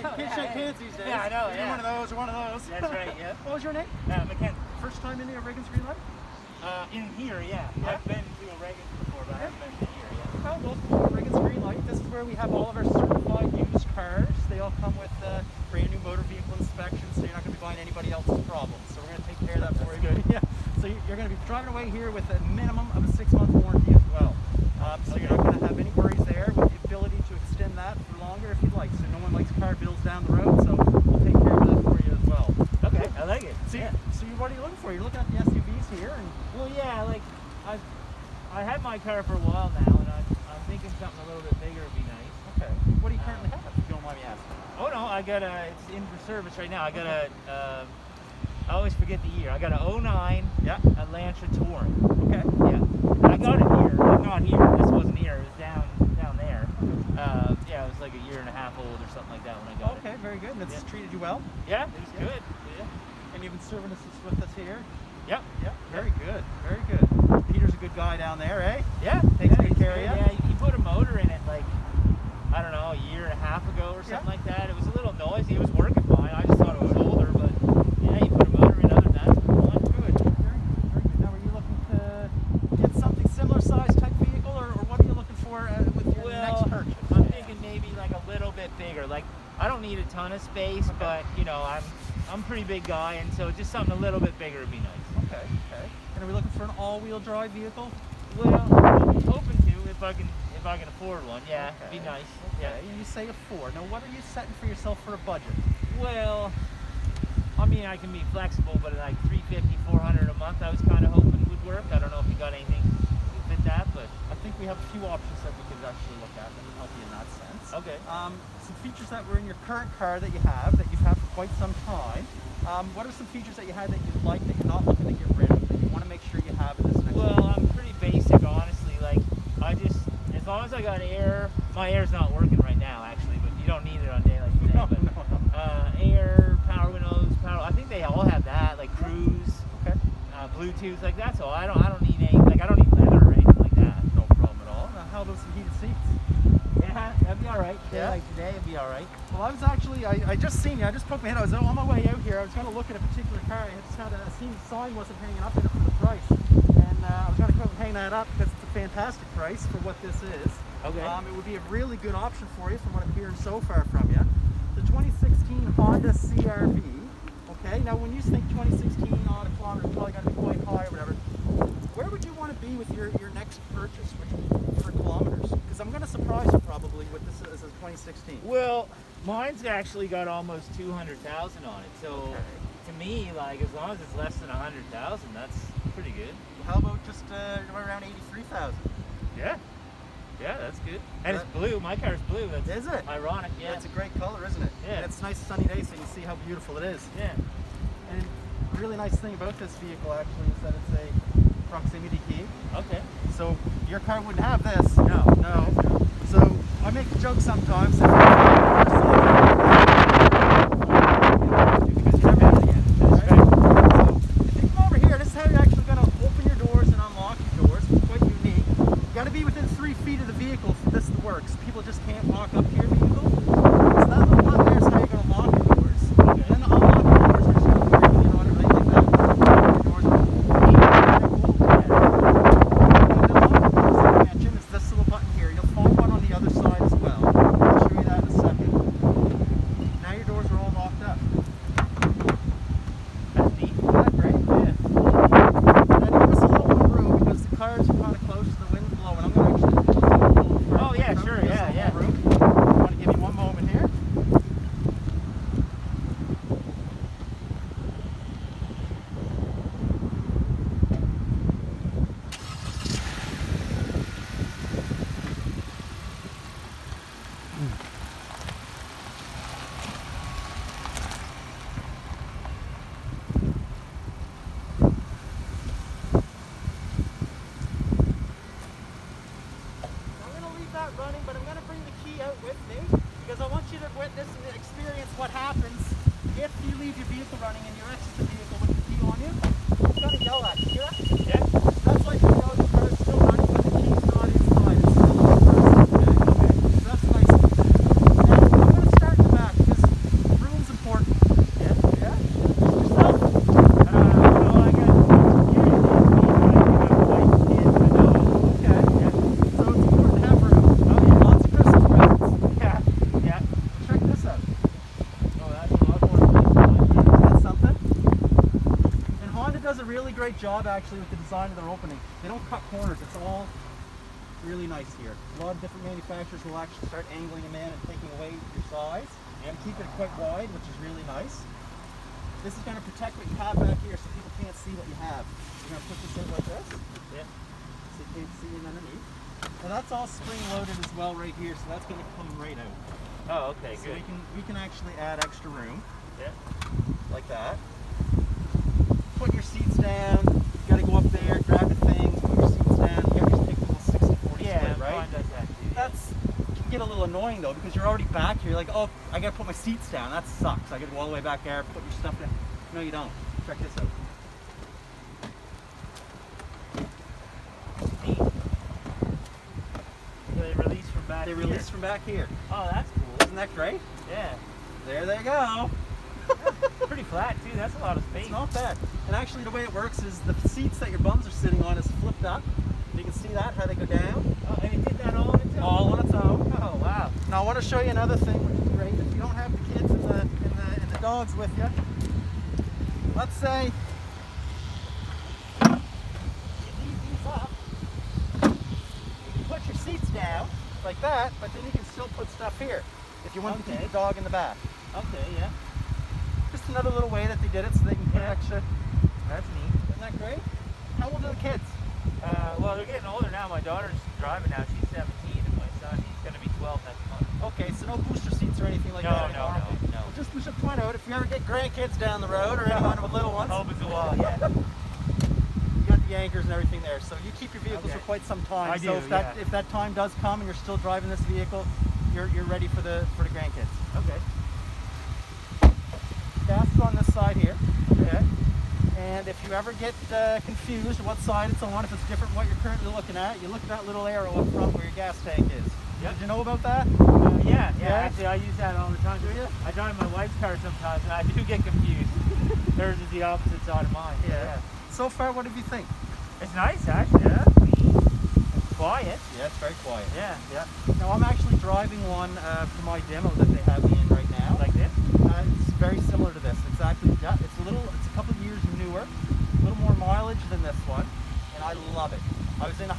Can't shake hands these days. Yeah, I know. You're one of those or one of those. That's right. Yeah. What was your name? McKenna. First time in the Reagan's Greenlight? In here, yeah. I've been to a Reagan's before, but I haven't been to here yet. Well, welcome to Reagan's Greenlight. This is where we have all of our certified used cars. They all come with brand new motor vehicle inspections, so you're not going to be buying anybody else's problems. So we're going to take care of that for you. Good. Yeah. So you're going to be driving away here with a minimum of a 6-month warranty as well. So you're not going to have any worries there, with the ability to extend that for longer if you'd like. So no one likes car bills down the road, so we'll take care of that for you as well. Okay, I like it. So, so what are you looking for? You're looking at the SUVs here, and well, yeah, like I had my car for a while now, and I'm thinking something a little bit bigger would be nice. okay. What do you currently have, if you don't mind me asking? Oh no, I got it's in for service right now. I got I always forget the year. I got a 09 Lancia Touring. Okay. Yeah. I got it here. Well, not here. This wasn't here. It was down there. Yeah, it was like a year and a half old or something like that when I got it. Okay, very good. And it's treated you well? Yeah, it was good. Yeah. And you've been serving us with us here? Yep. Yep. Very good. Very good. Peter's a good guy down there, eh? Yeah. Takes good care of you? Yeah, he put a motor in it like, I don't know, a year and a half ago or something like that. It was a little noisy. It was working fine. I just thought it was older, but yeah, he put a motor in. Other than that, it's fine. Good. Very good. Very good. Now, are you looking to get something similar size type vehicle, or what are you looking for with your next purchase? I'm thinking maybe like a little bit bigger. Like, I don't need a ton of space, but you know, I'm a pretty big guy, and so just something a little bit bigger would be nice. Okay. Okay. And are we looking for an all-wheel drive vehicle? Well, I'm hoping to if I can afford one. Yeah, Okay. it'd be nice. Okay. Yeah. And you say a 4. Now, what are you setting for yourself for a budget? Well, I mean, I can be flexible, but like 350, 400 a month, I was kind of hoping would work. I don't know if you got anything to fit that, but I think we have a few options that we could actually look at that would help you in that sense. okay. Some features that were in your current car that you have, that you've had for quite some time. What are some features that you had that you like that you're not looking to get rid of, that you want to make sure you have in this next Well, I'm pretty basic, honestly. Like, as long as I got air, my air's not working right now, actually, but you don't need it on a day like today. No, but, no. Air, power windows, I think they all have that, like cruise, Okay. Bluetooth, like that's all. I don't need any, like I don't need leather or anything like that. No problem at all. Now, how about some heated seats? Yeah, that'd be all right. Yeah? Like today, it'd be all right. Well, I was actually, I just seen you. I just poked my head. I was on my way out here. I was going to look at a particular car. I just had seen the sign wasn't hanging up in it for the price. And I was going to go and hang that up because it's a fantastic price for what this is. Okay. It would be a really good option for you from what I'm hearing so far from you. The 2016 Honda CR-V. Okay, now when you think 2016 odd kilometers, probably going to be quite high or whatever. Where would you want to be with your next purchase for kilometers? Because I'm going to surprise you probably with this as a 2016. Well, mine's actually got almost 200,000 on it. So Okay. to me, like as long as it's less than 100,000, that's pretty good. How about just around 83,000? Yeah. Yeah, that's good. And it's blue. My car's blue. That's Is it? ironic. Yeah. It's a great color, isn't it? Yeah. And it's a nice sunny day, so you can see how beautiful it is. Yeah. And a really nice thing about this vehicle actually is that it's a proximity key. Okay. So your car wouldn't have this. No. No. So I make a joke sometimes. Because you never have it again. Right? So if you come over here, this is how you're actually going to open your doors and unlock your doors. It's quite unique. You got to be within 3 feet of the vehicle for this to work. So people just can't walk up to your vehicle. So that little button there is how you're going to lock your doors. Okay. And then to unlock your doors, you're just going to put your hand on it right like that. Your doors will open. Mention is this little button here. You'll find one on the other side as well. I'll show you that in a second. Now your doors are all locked up. That's neat. Isn't that great? Yeah. Now give us a little more room because the cars are kind of close to the wind's blowing. I'm going to actually pull the phone a little further. Oh, yeah, Give sure, us a yeah, little yeah. more room. I want to give you one moment here. I'm going to leave that running, but I'm going to bring the key out with me because I want you to witness and experience what happens if you leave your vehicle running and you exit the vehicle with the key on you. It's going to yell at you. Hear that? Yeah. That's like you know the car's still running, but the key's not inside. It's still on the person, okay? So that's nice. Now, I'm going to start in the back because job actually with the design of their opening. They don't cut corners. It's all really nice here. A lot of different manufacturers will actually start angling them in and taking away your size and keep it quite wide, which is really nice. This is going to protect what you have back here so people can't see what you have. You're going to put this in like this. Yeah. So you can't see it underneath. And that's all spring loaded as well right here, so that's going to come right out. Oh, okay, So good. we can actually add extra room. Yeah. Like that. Put your seats down. You got to go up there, grab the things, put your seats down. You got to just take a little 60-40 Yeah, split, right? mine does that too. Yeah. That's can get a little annoying though because you're already back here. You're like, oh, I gotta put my seats down. That sucks. I gotta go all the way back there, put your stuff down. No, you don't. Check this out. Neat. So they release from back They here. release from back here. Oh, that's cool. Isn't that great? Yeah. There they go. Pretty flat too. That's a lot of space. It's not bad. And actually, the way it works is the seats that your bums are sitting on is flipped up. You can see that how they go down. Oh, and it did that all on its own. All on its own. Oh, wow. Now I want to show you another thing which is great. If you don't have the kids and the dogs with you, let's say you leave these up, you can put your seats down like that, but then you can still put stuff here if you want to keep Okay. the dog in the back. Okay, yeah. Just another little way that they did it so they can put Yeah. extra. That's neat. Isn't that great? How old are the kids? Well, they're getting older now. My daughter's driving now. She's 17, and my son, he's going to be 12 next month. Okay, so no booster seats or anything like that anymore. No. Well, just we should point out if you ever get grandkids down the road or anyone with little ones. Hope it's a wall, yeah. You got the anchors and everything there, so you keep your vehicles Okay. for quite some time. I So do, if that time does come and you're still driving this vehicle, you're ready for the grandkids. Okay. Gas is on this side here. Okay. And if you ever get confused what side it's on, if it's different from what you're currently looking at, you look at that little arrow up front where your gas tank is. Yep. Did you know about that? Yeah. Yeah? Actually, I use that all the time. Do you? I drive my wife's car sometimes, and I do get confused. Hers is the opposite side of mine. Yeah. So far, what do you think? It's nice, actually. Yeah. Clean. It's quiet. Yeah, it's very quiet. Yeah. Yeah. Now I'm actually driving one for my demo that they have me in right now. Like this? It's very similar to this. Exactly. Yeah, it's a couple of years newer, a little more mileage than this one, and I love it. I was in a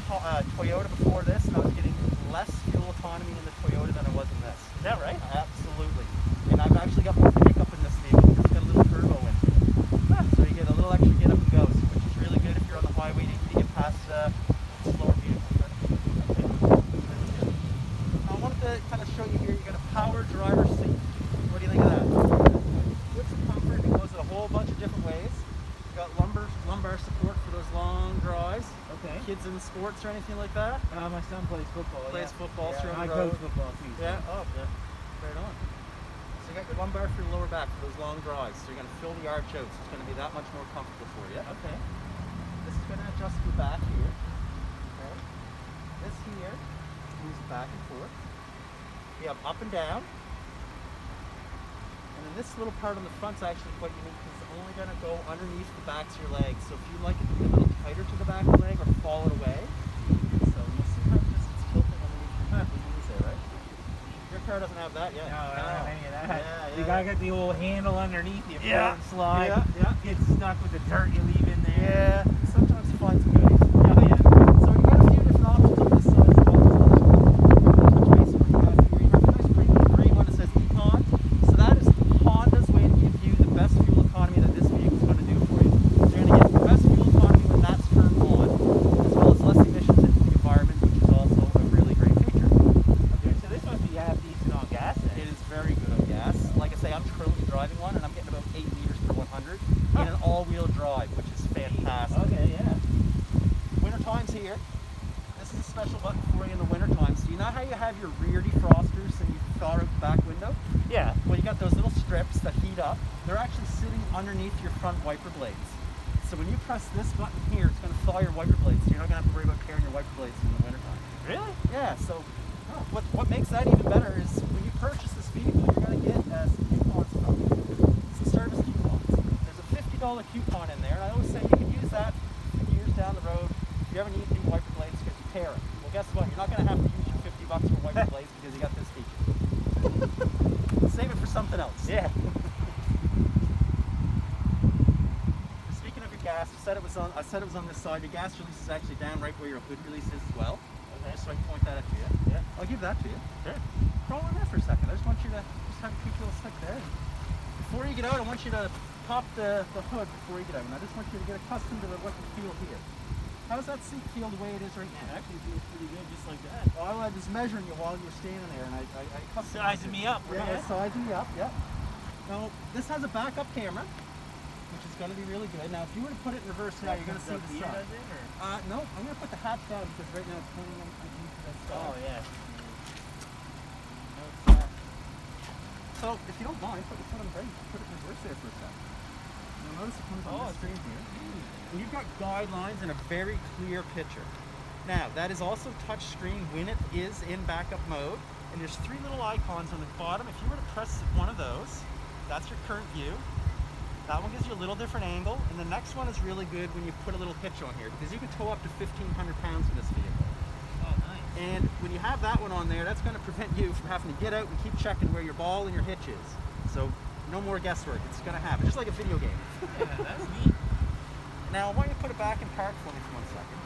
Toyota before this, and I was getting less fuel economy in the Toyota than I was in this. Is that right? Absolutely. And I've actually got more pickup in this vehicle because it's got a little turbo in it. So you get a little extra get up and goes, which is really good if you're on the highway to get past slower vehicles. I wanted to kind of show you here, you got a power driver's seat. What do you think of that? Good for comfort. It goes in a whole bunch of different ways. You've got lumbar support for those long drives. Okay. Kids in sports or anything like that? My son plays football. Plays football, Yeah, so you're on I the coach road. football too. so- Yeah, oh, right on. So you got your lumbar for your lower back for those long drives. So you're going to fill the arch out, so it's going to be that much more comfortable for you. Okay. This is going to adjust your back here. Okay. This here moves back and forth. You have up and down. And then this little part on the front's actually quite unique because it's only going to go underneath the backs of your legs. So if you like it to be a little tighter to the back of the leg or fall it away. So you'll see how this is tilting underneath your knees there, right? Your car doesn't have that yet. No, I don't have any of that. Yeah, You gotta get the old handle underneath you. Yeah. Slide. Yeah. Get stuck with the dirt you leave in there. Yeah, sometimes you find some goodies. Oh, yeah. So you got a few different options on this side as well. Touch base on what you got here. You have a nice premium green one that says Econ. So that is Honda's way to give you the best fuel economy that this vehicle is going to do for you. So you're going to get the best fuel economy when that's turned on, as well as less emissions into the environment, which is also a really great feature. Okay, so this must be half decent on gas then. It is very good on gas. Like I say, I'm currently driving one, and I'm getting about 8 liters per 100 in an all-wheel drive, which is fantastic. Okay, yeah. Winter time's here. This is a special button for you in the winter time. So you know how you have your rear defrosters and you thaw out the back window? Yeah. Well, you got those little strips that heat up. They're actually sitting underneath your front wiper blades. So when you press this button here, it's going to thaw your wiper blades. So you're not going to have to worry about tearing your wiper blades in the winter time. Really? Yeah, so what makes that even better is when you purchase this vehicle, you're going to get some coupons from it. Some service coupons. There's a $50 coupon in there, and I always say you can use that years down the road if you ever need new wiper blades because you tear them. Well, guess what? You're not going to have to use your $50 for wiper blades because you got this feature. Save it for something else. Yeah. Speaking of your gas, said it was on. I said it was on this side. Your gas release is actually down right where your hood release is as well. Okay. Just so I can point that out to you. Yeah. I'll give that to you. Sure. Throw it in there for a second. I just want you to just have a quick little stick there. Before you get out, I want you to pop the hood before you get out, and I just want you to get accustomed to what you feel here. How's that seat feel the way it is right now? Actually feels pretty good, just like that. Well, I was measuring you while you were standing there, and I Sizing me up, Yeah, right? it's sizing you up. Yeah. Now this has a backup camera, which is going to be really good. Now, if you were to put it in reverse now, you're going to see the sun. No, I'm going to put the hatch down because right now it's pointing underneath that sky. Oh yeah. So, if you don't mind, put it in reverse there for a second. You'll notice it comes on the screen here. And you've got guidelines and a very clear picture. Now, that is also touch screen when it is in backup mode. And there's 3 little icons on the bottom. If you were to press one of those, that's your current view. That one gives you a little different angle. And the next one is really good when you put a little hitch on here, because you can tow up to 1,500 pounds in this vehicle. Oh, nice. And when you have that one on there, that's going to prevent you from having to get out and keep checking where your ball and your hitch is. So no more guesswork. It's going to happen, just like a video game. Yeah, that's neat. Now, I want you to put it back in park for me for 1 second.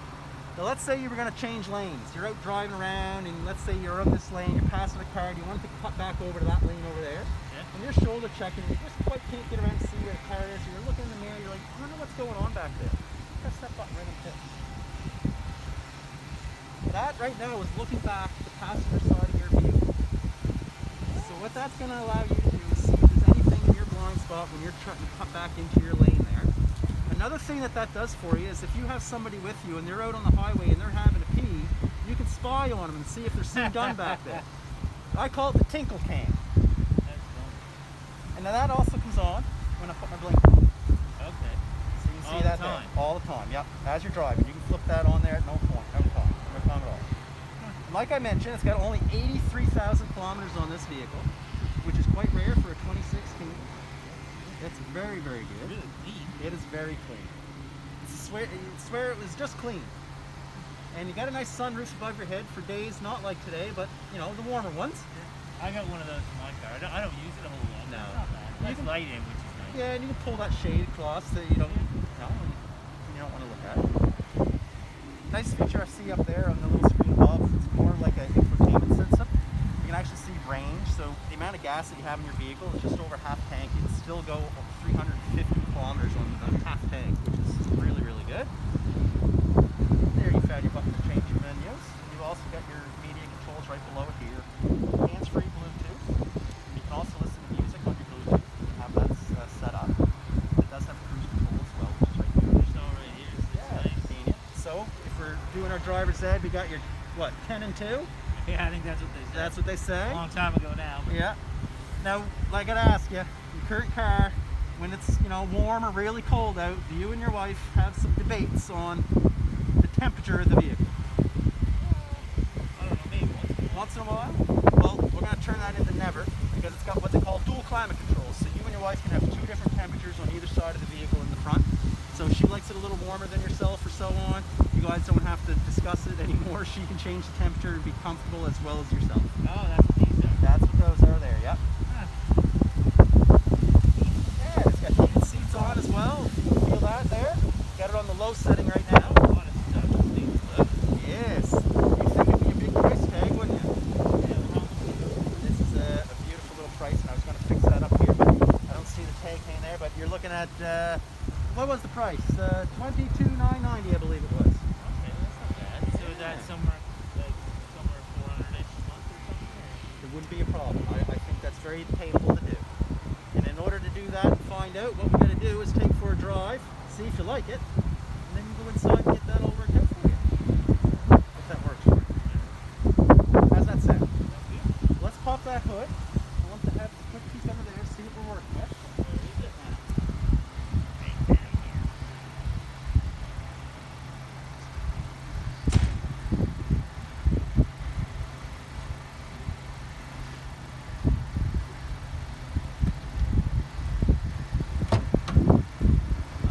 Now, let's say you were going to change lanes. You're out driving around, and let's say you're on this lane, you're passing a car, and you want to cut back over to that lane over there. Yeah. And you're shoulder checking, and you just quite can't get around to see where the car is. And you're looking in the mirror, you're like, I don't know what's going on back there. Press that button right in pitch. That right now is looking back at the passenger side of your vehicle. So what that's going to allow you to do is see if there's anything in your blind spot when you're trying to cut back into your lane there. Another thing that does for you is if you have somebody with you and they're out on the highway and they're having to pee, you can spy on them and see if there's some done back there. I call it the tinkle cam. And now that also comes on when I put my blinker on. Okay. So you can see All that the time. there all the time. Yep. As you're driving, you can flip that on there at no point, no time at all. And like I mentioned, it's got only 83,000 kilometers on this vehicle, which is quite rare for a 2016. It's very, very good. Really clean. It is very clean. I swear it was just clean. And you got a nice sunroof above your head for days, not like today, but you know, the warmer ones. I got one of those in my car. I don't use it a whole lot. No. It's not bad. Nice lighting, which is nice. Yeah, and you can pull that shade across that you don't want to look at. Nice feature I see up there on the little screen above. It's more like an infotainment system. You can actually see range, so the amount of gas that you have in your vehicle is just over half tank. You can still go 350 kilometers on half tank, which is really, really good. There you found your button to change your menus. You've also got your media controls right below it here. Hands-free Bluetooth. You can also listen to music on your Bluetooth. You can have that set up. It does have cruise control as well, which is right here. It's all right here. It's nice. Convenient. So, if we're doing our driver's ed, we got your, 10 and 2? Yeah, I think that's what they said. That's what they say? A long time ago now. But Yeah. Now, I gotta ask you, your current car, when it's warm or really cold out, do you and your wife have some debates on the temperature of the vehicle? I don't know, maybe Once in a while? Well, we're gonna turn that into never, because it's got what they call dual climate control. So you and your wife can have 2 different temperatures on either side of the vehicle in the front. So if she likes it a little warmer than yourself or so on, you guys don't have to discuss it anymore. She can change the temperature and be comfortable as well as yourself. Oh, that's what these are. That's what those are there, yep. Huh. Yeah, it's got heated seats on as well. Feel that there? Got it on the low setting right now. A lot of stuff. These things look. Yes. You'd think it'd be a big price tag, wouldn't you? Yeah, well, This is a beautiful little price, and I was going to fix that up here, but I don't see the tag hanging there. But you're looking at, what was the price? $22,990, I believe it was. okay, that's not bad. So is that somewhere 400-ish a month or something? Or? It wouldn't be a problem. I think that's very attainable to do. And in order to do that and find out, what we're going to do is take for a drive, see if you like it, and then you go inside and get that all worked out for you. If that works for you. How's that sound? That's good. Let's pop that hood. I want to have a quick peek under there, see what we're working with. Where is it now?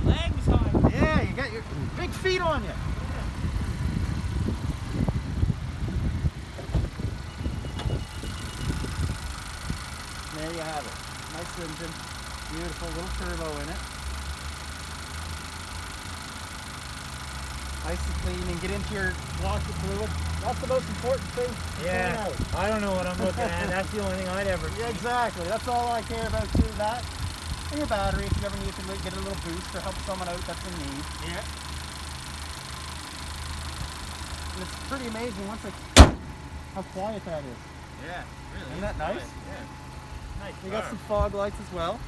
My leg was hard. Yeah, you got your big feet on you. There you have it. Nice engine. Beautiful little turbo in it. Nice and clean, and get into your washer fluid. That's the most important thing. Yeah. I don't know what I'm looking at. That's the only thing I'd ever Yeah, see. exactly. That's all I care about too. That and your battery, if you ever need to get a little boost or help someone out that's in need. Yeah. And it's pretty amazing once how quiet that is. Yeah. Really. Isn't that nice? Yeah. Nice. We got some fog lights as well.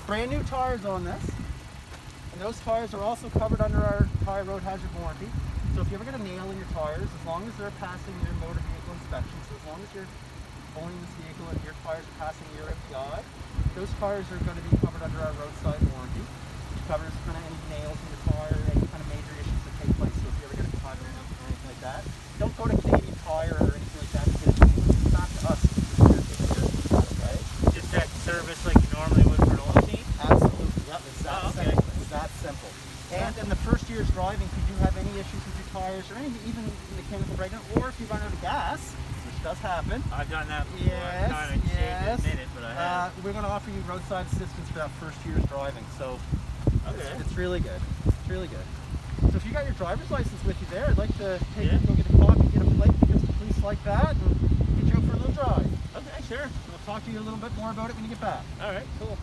Brand new tires on this. And those tires are also covered under our tire road hazard warranty. So if you ever get a nail in your tires, as long as they're passing your motor vehicle inspection, so as long as you're owning this vehicle and your tires are passing your MPI, those tires are going to be covered under our roadside warranty, which covers kind of any nails in your tire, any kind of major issues that take place. So if you ever get a cut or anything like that, don't go to Canadian Tire or anything like that to get it changed. It's back to us. We're going to take care of that, okay? Just that service like you normally would for an oil change? Absolutely. Yep. It's that Oh, okay. simple. It's that simple. And in the first year's driving, if you do have any issues with your tires or any even mechanical breakdown, or if you run out of gas, which does happen. I've done that before. Yes, I'm kind of ashamed to admit it, but I have. we're going to offer you roadside assistance for that first year's driving. So Okay. it's really good. It's really good. So if you got your driver's license with you there, I'd like to take Yeah. you, go get a coffee, get a plate, because the police like that, and get you out for a little drive. Okay, sure. We'll talk to you a little bit more about it when you get back. All right, cool.